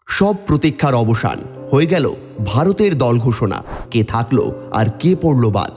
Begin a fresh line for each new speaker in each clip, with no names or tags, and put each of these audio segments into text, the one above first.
সব প্রতীক্ষার অবসান হয়ে গেল ভারতের দল ঘোষণা। কে থাকলো আর কে পড়ল বাদ।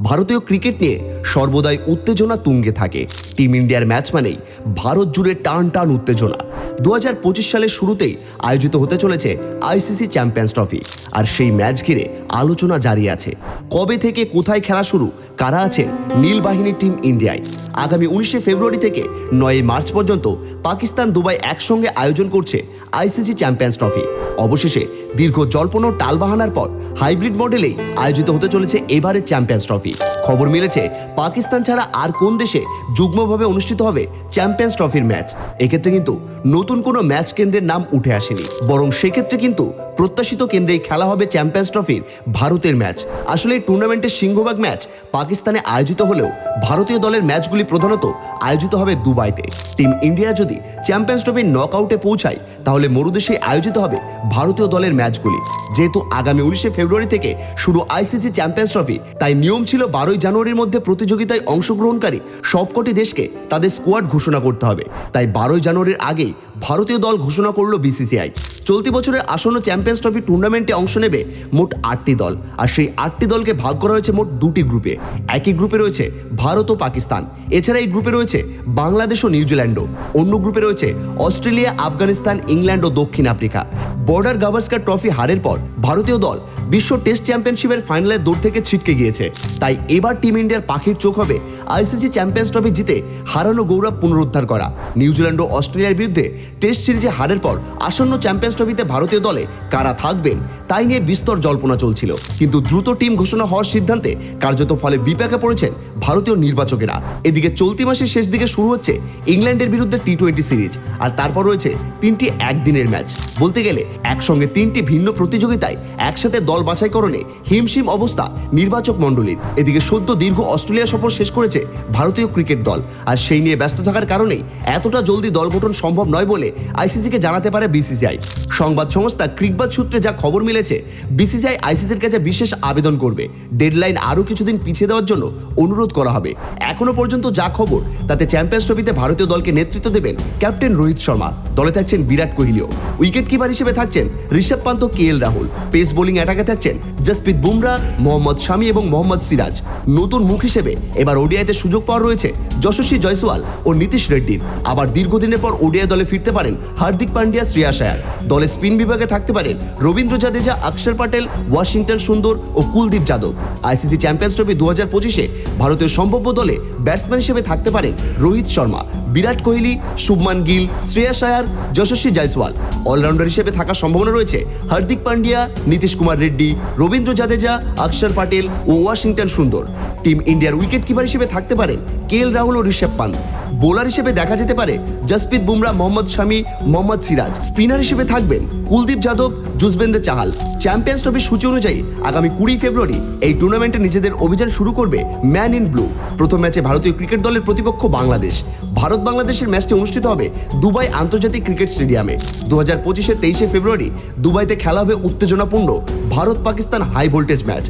ভারতীয় ক্রিকেট নিয়ে সর্বদাই উত্তেজনা তুঙ্গে থাকে। টিম ইন্ডিয়ার ম্যাচ মানেই ভারত জুড়ে টান টান উত্তেজনা। 2025 সালের শুরুতেই আয়োজিত হতে চলেছে আইসিসি চ্যাম্পিয়ন্স ট্রফি, আর সেই ম্যাচ ঘিরে আলোচনা জারি আছে। কবে থেকে কোথায় খেলা শুরু, কারা আছেন নীল বাহিনীর টিম ইন্ডিয়ায়। আগামী 19শে ফেব্রুয়ারি থেকে 9 মার্চ পর্যন্ত পাকিস্তান, দুবাই একসঙ্গে আয়োজন করছে আইসিসি চ্যাম্পিয়ন্স ট্রফি। অবশেষে দীর্ঘ জল্পনা টালবাহানার পর হাইব্রিড মডেলেই আয়োজিত হতে চলেছে এবারের চ্যাম্পিয়ন্স ট্রফি। খবর মিলেছে পাকিস্তান ছাড়া আর কোন দেশে যুগ্মভাবে অনুষ্ঠিত হবে চ্যাম্পিয়ন্স ট্রফির ম্যাচ। এক্ষেত্রে কিন্তু নতুন কোনো ম্যাচ কেন্দ্রের নাম উঠে আসেনি, বরং সেক্ষেত্রে কিন্তু প্রত্যাশিত কেন্দ্রেই খেলা হবে চ্যাম্পিয়ন্স ট্রফির ভারতের ম্যাচ। আসলে এই টুর্নামেন্টের সিংহভাগ ম্যাচ পাকিস্তানে আয়োজিত হলেও ভারতীয় দলের ম্যাচগুলি প্রধানত আয়োজিত হবে দুবাইতে। টিম ইন্ডিয়া যদি চ্যাম্পিয়ন্স ট্রফির নকআউটে পৌঁছায়, তাহলে মরুদেশে আয়োজিত হবে ভারতীয় দলের ম্যাচগুলি। যেহেতু আগামী 19শে ফেব্রুয়ারি থেকে শুরু আইসিসি চ্যাম্পিয়ন্স ট্রফি, তাই নিয়ম ছিল 12 জানুয়ারির মধ্যে প্রতিযোগিতায় অংশগ্রহণকারী সবকটি দেশকে তাদের স্কোয়াড ঘোষণা করতে হবে। তাই 12 জানুয়ারির আগেই ভারতীয় দল ঘোষণা করল বিসিসিআই। চলতি বছরের আসন্ন চ্যাম্পিয়ন্স ট্রফি টুর্নামেন্টে অংশ নেবে মোট 8টি দল, আর সেই 8টি দলকে ভাগ করা হয়েছে মোট 2টি গ্রুপে। একই গ্রুপে রয়েছে ভারত ও পাকিস্তান, এছাড়া এই গ্রুপে রয়েছে বাংলাদেশ ও নিউজিল্যান্ডও। অন্য গ্রুপে রয়েছে অস্ট্রেলিয়া, আফগানিস্তান, ইংল্যান্ড ও দক্ষিণ আফ্রিকা। বর্ডার গাভাস্কার ট্রফি হারের পর ভারতীয় দল বিশ্ব টেস্ট চ্যাম্পিয়নশিপের ফাইনালের দৌড় থেকে ছিটকে গিয়েছে। তাই এবার টিম ইন্ডিয়ার পাখির চোখ হবে আইসিসি চ্যাম্পিয়ন্স ট্রফি জিতে হারানো গৌরব পুনরুদ্ধার করা। নিউজিল্যান্ড ও অস্ট্রেলিয়ার বিরুদ্ধে টেস্ট সিরিজে হারের পর আসন্ন চ্যাম্পিয়ন্স ট্রফিতে ভারতীয় দলে কারা থাকবেন তাই নিয়ে বিস্তর জল্পনা চলছিল, কিন্তু দ্রুত টিম ঘোষণা হওয়ার সিদ্ধান্তে কার্যত ফলে বিপাকে পড়েছেন ভারতীয় নির্বাচকেরা। এদিকে চলতি মাসের শেষ দিকে শুরু হচ্ছে ইংল্যান্ডের বিরুদ্ধে টি20 সিরিজ, আর তারপর রয়েছে 3টি একদিনের ম্যাচ। বলতে গেলে একসঙ্গে 3টি ভিন্ন প্রতিযোগিতায় একসাথে দল বাছাইকরণে হিমশিম অবস্থা নির্বাচক মণ্ডলীর। এদিকে সদ্য দীর্ঘ অস্ট্রেলিয়া সফর শেষ করেছে ভারতীয় ক্রিকেট দল, আর সেই নিয়ে ব্যস্ত থাকার কারণেই এতটা জলদি দল গঠন সম্ভব নয় বলে আইসিসিকে জানাতে পারে বিসিসিআই। সংবাদ সংস্থা ক্রিকবাজ সূত্রে যা খবর মিলেছে, বিসিসিআই আইসিসির কাছে বিশেষ আবেদন করবে। ডেডলাইন আরও কিছুদিন পিছিয়ে দেওয়ার জন্য অনুরোধ করা হবে। এখনো পর্যন্ত যা খবর, তাতে চ্যাম্পিয়ন্স ট্রফিতে ভারতীয় দলকে নেতৃত্ব দেবেন ক্যাপ্টেন রোহিত শর্মা। দলে থাকছেন বিরাট কোহলিও। উইকেট কিপার হিসেবে থাকছেন Rishabh Pant, K L Rahul. Pace bowling অ্যাটাকে থাকছেন জসপ্রীত বুমরা, মোহাম্মদ শামি এবং মোহাম্মদ সিরাজ। নতুন মুখ হিসেবে এবার ওডিআইতে সুযোগ পাওয়া রয়েছে যশস্বী জয়সওয়াল ও নীতিশ রেড্ডির। আবার দীর্ঘদিনের পর ওডিআই দলে ফিরতে পারেন হার্দিক পান্ডিয়া, শ্রেয়াস আয়ার। দলে স্পিন বিভাগে থাকতে পারেন রবীন্দ্র জাদেজা, অক্ষর পটেল, ওয়াশিংটন সুন্দর ও Kuldeep Yadav. ICC champions trophy 2025-এ ভারতীয় সম্ভাব্য দলে ব্যাটসম্যান হিসেবে থাকতে পারেন রোহিত শর্মা, বিরাট কোহলি, শুভমান গিল, শ্রেয়াস আয়ার, যশস্বী জয়সওয়াল। অলরাউন্ডার হিসেবে থাকার সম্ভাবনা রয়েছে হার্দিক পান্ডিয়া, নীতিশ কুমার রেড্ডি, রবীন্দ্র জাদেজা, অক্ষর পটেল ও ওয়াশিংটন সুন্দর। টিম ইন্ডিয়ার উইকেট কিপার হিসেবে থাকতে পারেন কেএল রাহুল ও ঋষভ পান্ত। বোলার হিসেবে দেখা যেতে পারে জসপ্রীত বুমরা, মোহাম্মদ শামি, মোহাম্মদ সিরাজ। স্পিনার হিসেবে থাকবেন কুলদীপ যাদব, যুজবেন্দ্র চাহাল। চ্যাম্পিয়ন্স ট্রফির সূচি অনুযায়ী আগামী 20 ফেব্রুয়ারি এই টুর্নামেন্টে নিজেদের অভিযান শুরু করবে ম্যান ইন ব্লু। প্রথম ম্যাচে ভারতীয় ক্রিকেট দলের প্রতিপক্ষ বাংলাদেশ। ভারত বাংলাদেশের ম্যাচটি অনুষ্ঠিত হবে দুবাই আন্তর্জাতিক ক্রিকেট স্টেডিয়ামে। 2025-এর 23শে ফেব্রুয়ারি দুবাইতে খেলা হবে উত্তেজনাপূর্ণ Bharat Pakistan high voltage match.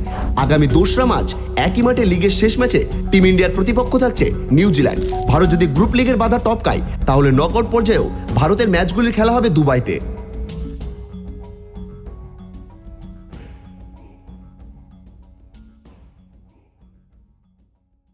আগামী 2রা মার্চ একই মাঠে লিগের শেষ ম্যাচে টিম ইন্ডিয়ার প্রতিপক্ষ থাকছে নিউজিল্যান্ড। ভারত যদি গ্রুপ লিগের বাধা টপকায়, তাহলে নকআউট পর্যায়েও ভারতের ম্যাচগুলির খেলা হবে দুবাইতে।